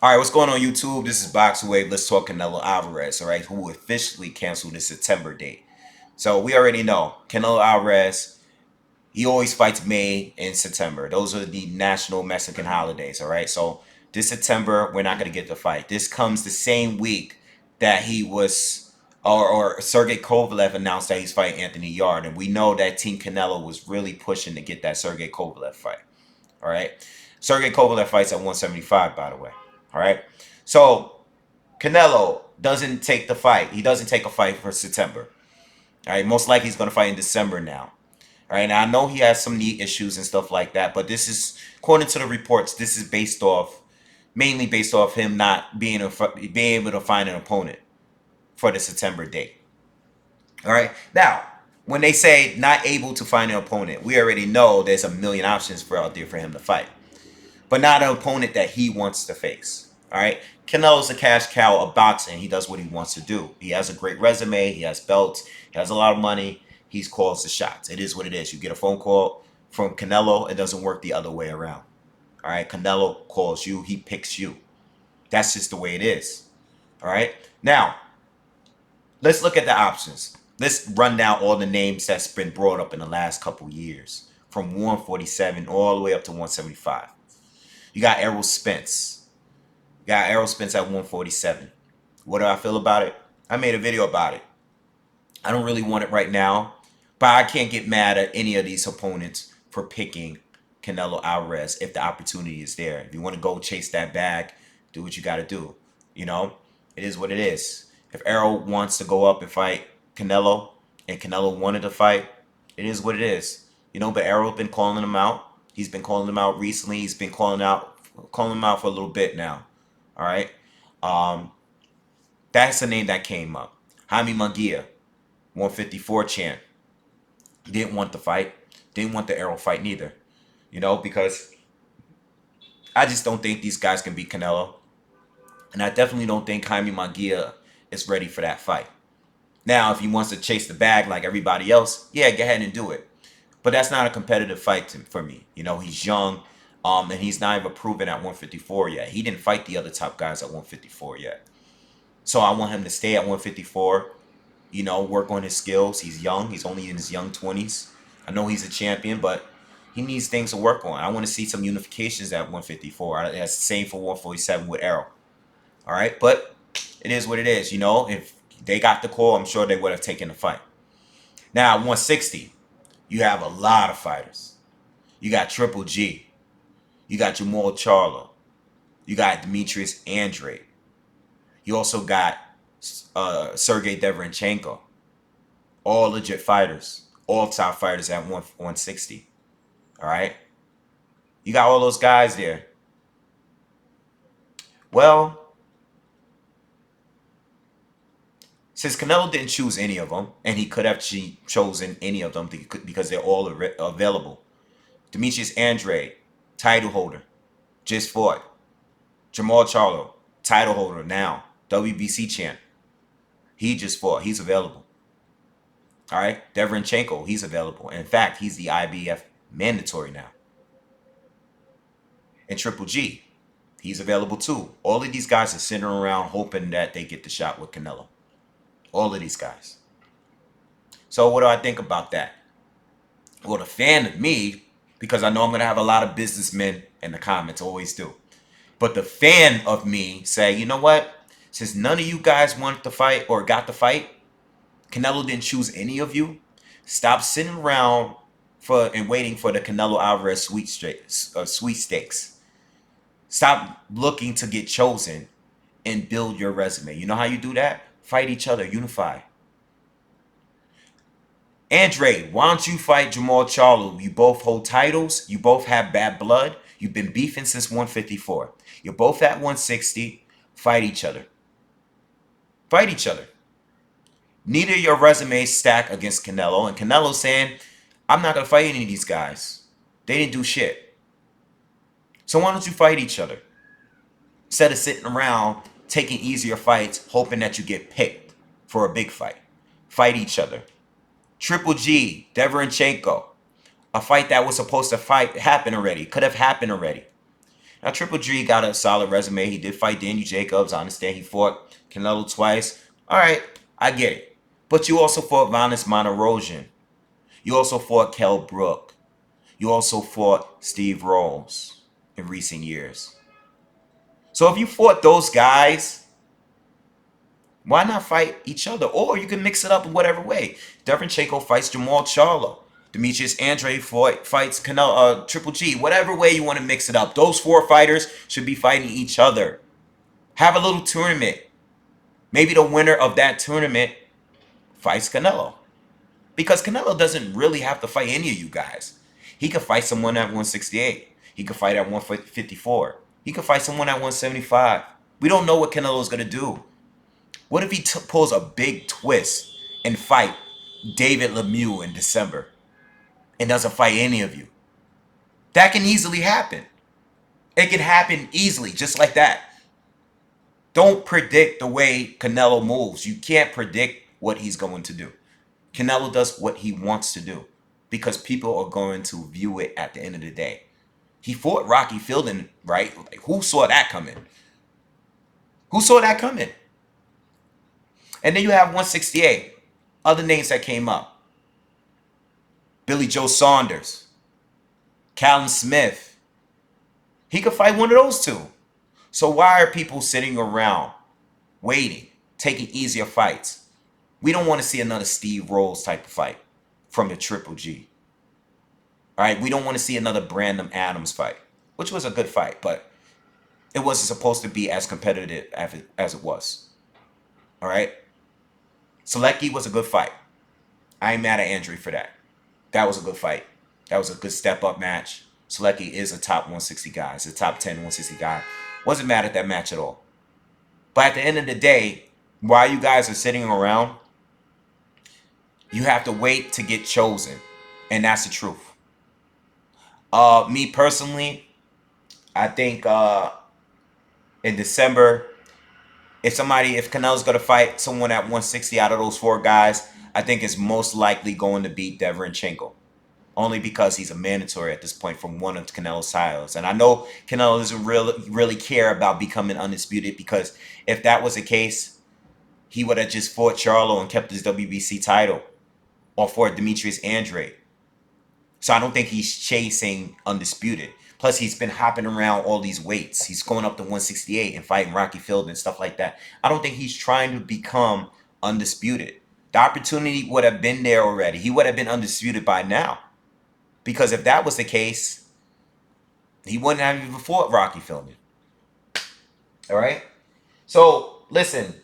All right, what's going on YouTube? This is BoxingWave. Let's talk Canelo Alvarez, all right, who officially canceled his September date. So we already know Canelo Alvarez, he always fights May and September. Those are the national Mexican holidays, all right? So this September, we're not going to get the fight. This comes the same week that he was, or Sergey Kovalev announced that he's fighting Anthony Yard. And we know that Team Canelo was really pushing to get that Sergey Kovalev fight, all right? Sergey Kovalev fights at 175, by the way. All right. So Canelo doesn't take the fight. He doesn't take a fight for September. All right. Most likely he's going to fight in December now. All right. Now I know he has some knee issues and stuff like that, but this is, according to the reports, this is mainly based off him not being able to find an opponent for the September date. All right. Now, when they say not able to find an opponent, we already know there's a million options for out there for him to fight, but not an opponent that he wants to face. All right. Canelo's a cash cow of boxing. He does what he wants to do. He has a great resume. He has belts. He has a lot of money. He calls the shots. It is what it is. You get a phone call from Canelo. It doesn't work the other way around. All right. Canelo calls you. He picks you. That's just the way it is. All right. Now, let's look at the options. Let's run down all the names that's been brought up in the last couple years from 147 all the way up to 175. You got Errol Spence. You got Errol Spence at 147. What do I feel about it? I made a video about it. I don't really want it right now, but I can't get mad at any of these opponents for picking Canelo Alvarez if the opportunity is there. If you want to go chase that bag, do what you got to do. You know, it is what it is. If Errol wants to go up and fight Canelo, and Canelo wanted to fight, it is what it is. You know, but Errol's been calling him out. He's been calling him out recently. He's been calling him out for a little bit now. All right. Um, that's the name that came up. Jaime Munguia, 154 champ. Didn't want the fight. Didn't want the Errol fight neither. You know, because I just don't think these guys can beat Canelo. And I definitely don't think Jaime Munguia is ready for that fight. Now, if he wants to chase the bag like everybody else, yeah, go ahead and do it. But that's not a competitive fight for me. You know, he's young, and he's not even proven at 154 yet. He didn't fight the other top guys at 154 yet. So I want him to stay at 154, you know, work on his skills. He's young. He's only in his young 20s. I know he's a champion, but he needs things to work on. I want to see some unifications at 154. That's the same for 147 with Errol. All right, but it is what it is. You know, if they got the call, I'm sure they would have taken the fight. Now, at 160, you have a lot of fighters. You got Triple G. You got Jamal Charlo. You got Demetrius Andrade. You also got Sergey Derevyanchenko. All legit fighters. All top fighters at 160. All right? You got all those guys there. Well, since Canelo didn't choose any of them, and he could have chosen any of them because they're all available. Demetrius Andrade, title holder, just fought. Jamal Charlo, title holder now, WBC champ. He just fought. He's available. All right. Derevyanchenko, he's available. In fact, he's the IBF mandatory now. And Triple G, he's available too. All of these guys are sitting around hoping that they get the shot with Canelo. All of these guys. So what do I think about that? Well, the fan of me, because I know I'm going to have a lot of businessmen in the comments, always do. But the fan of me say, you know what? Since none of you guys wanted to fight or got the fight, Canelo didn't choose any of you, stop sitting around and waiting for the Canelo Alvarez sweepstakes. Stop looking to get chosen and build your resume. You know how you do that? Fight each other, unify. Andre, why don't you fight Jamal Charlo? You both hold titles. You both have bad blood. You've been beefing since 154. You're both at 160. Fight each other. Fight each other. Neither of your resumes stack against Canelo. And Canelo's saying, I'm not going to fight any of these guys. They didn't do shit. So why don't you fight each other? Instead of sitting around taking easier fights, hoping that you get picked for a big fight. Fight each other. Triple G, Derevyanchenko. A fight that was supposed to happen already. Could have happened already. Now, Triple G got a solid resume. He did fight Danny Jacobs. I understand he fought Canelo twice. All right, I get it. But you also fought Vanis Monterosian. You also fought Kell Brook. You also fought Steve Rolls in recent years. So if you fought those guys, why not fight each other? Or you can mix it up in whatever way. Derevyanchenko fights Jamal Charlo. Demetrius Andrade fights Canelo, Triple G. Whatever way you want to mix it up. Those 4 fighters should be fighting each other. Have a little tournament. Maybe the winner of that tournament fights Canelo. Because Canelo doesn't really have to fight any of you guys. He could fight someone at 168. He could fight at 154. He could fight someone at 175. We don't know what Canelo is going to do. What if he pulls a big twist and fight David Lemieux in December and doesn't fight any of you? That can easily happen. It can happen easily, just like that. Don't predict the way Canelo moves. You can't predict what he's going to do. Canelo does what he wants to do because people are going to view it at the end of the day. He fought Rocky Fielding, right? Like, who saw that coming? Who saw that coming? And then you have 168. Other names that came up. Billy Joe Saunders. Callum Smith. He could fight one of those two. So why are people sitting around waiting, taking easier fights? We don't want to see another Steve Rolls type of fight from the Triple G. All right, we don't want to see another Brandon Adams fight, which was a good fight, but it wasn't supposed to be as competitive as it was. All right? Selecki was a good fight. I ain't mad at Andre for that. That was a good fight. That was a good step-up match. Selecki is a top 160 guy. He's a top 10 160 guy. Wasn't mad at that match at all. But at the end of the day, while you guys are sitting around, you have to wait to get chosen. And that's the truth. Me personally, I think in December, if Canelo's going to fight someone at 160 out of those 4 guys, I think it's most likely going to be Derevyanchenko. Only because he's a mandatory at this point from one of Canelo's titles. And I know Canelo doesn't really care about becoming undisputed, because if that was the case, he would have just fought Charlo and kept his WBC title, or fought Demetrius Andrade. So I don't think he's chasing undisputed. Plus, he's been hopping around all these weights. He's going up to 168 and fighting Rocky Fielding and stuff like that. I don't think he's trying to become undisputed. The opportunity would have been there already. He would have been undisputed by now. Because if that was the case, he wouldn't have even fought Rocky Fielding. All right? So, listen.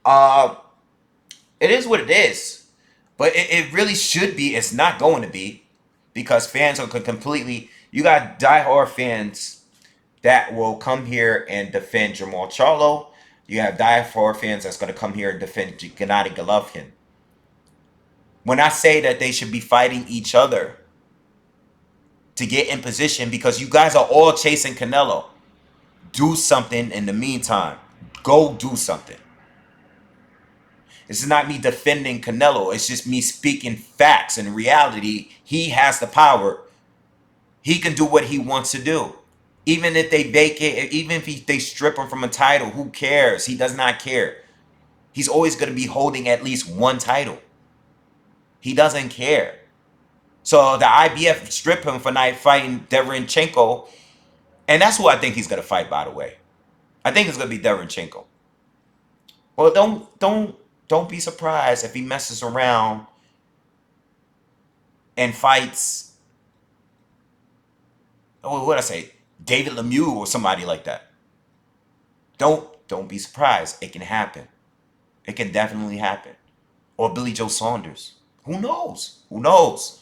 It is what it is. But it really should be. It's not going to be. Because fans are completely... You got diehard fans that will come here and defend Jamal Charlo. You have diehard fans that's going to come here and defend Gennady Golovkin. When I say that they should be fighting each other to get in position, because you guys are all chasing Canelo, do something in the meantime. Go do something. This is not me defending Canelo. It's just me speaking facts. In reality, he has the power. He can do what he wants to do. Even if they vacate, even if they strip him from a title, who cares? He does not care. He's always going to be holding at least one title. He doesn't care. So the IBF strip him for not fighting Derevyanchenko. And that's who I think he's going to fight, by the way. I think it's going to be Derevyanchenko. Well, don't be surprised if he messes around and fights... Oh, what did I say? David Lemieux or somebody like that. Don't be surprised. It can happen. It can definitely happen. Or Billy Joe Saunders. Who knows? Who knows?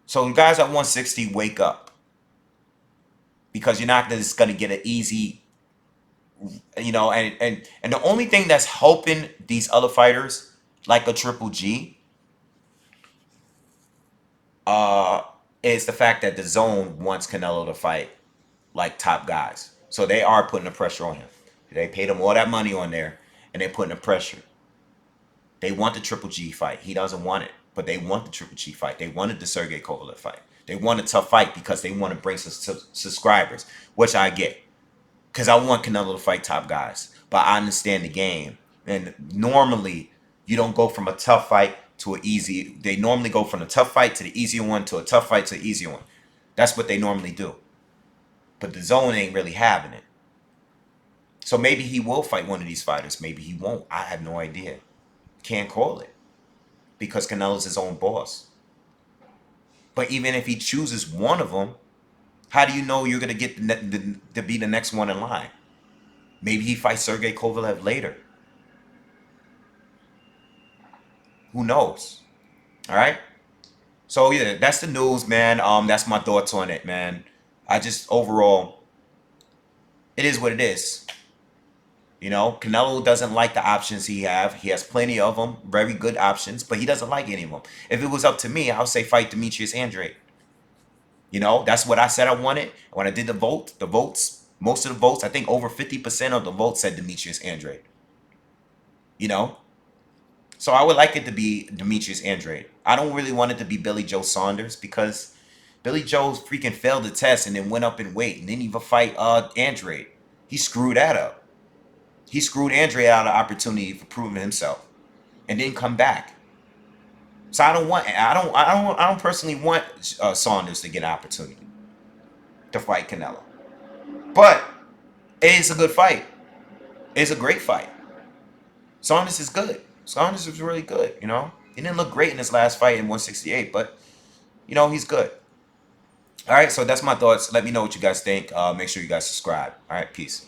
So guys at 160, wake up. Because you're not just going to get an easy, you know, and the only thing that's helping these other fighters, like a Triple G, is the fact that the DAZN wants Canelo to fight like top guys. So they are putting the pressure on him. They paid him all that money on there, and they're putting the pressure. They want the Triple G fight. He doesn't want it. but they want the Triple G fight. They wanted the Sergey Kovalev fight. They want a tough fight because they want to bring some subscribers, which I get. Because I want Canelo to fight top guys. But I understand the game. And normally, you don't go from a tough fight to an easy. They normally go from a tough fight to the easier one to a tough fight to the easier one. That's what they normally do. But the zone ain't really having it. So maybe he will fight one of these fighters. Maybe he won't. I have no idea. Can't call it. Because Canelo's his own boss. But even if he chooses one of them, how do you know you're going to get to be the next one in line? Maybe he fights Sergey Kovalev later. Who knows? All right? So, yeah, that's the news, man. That's my thoughts on it, man. I just, overall, it is what it is. You know, Canelo doesn't like the options he have. He has plenty of them, very good options, but he doesn't like any of them. If it was up to me, I would say fight Demetrius Andrade. You know, that's what I said I wanted. When I did the votes, most of the votes, I think over 50% of the votes said Demetrius Andrade. You know? So I would like it to be Demetrius Andrade. I don't really want it to be Billy Joe Saunders because Billy Joe freaking failed the test and then went up in weight and didn't even fight Andrade. He screwed that up. He screwed Andrade out of the opportunity for proving himself and didn't come back. So I don't personally want Saunders to get an opportunity to fight Canelo. But it's a good fight. It's a great fight. Saunders is good. Saunders is really good, you know. He didn't look great in his last fight in 168, but, you know, he's good. All right, so that's my thoughts. Let me know what you guys think. Make sure you guys subscribe. All right, peace.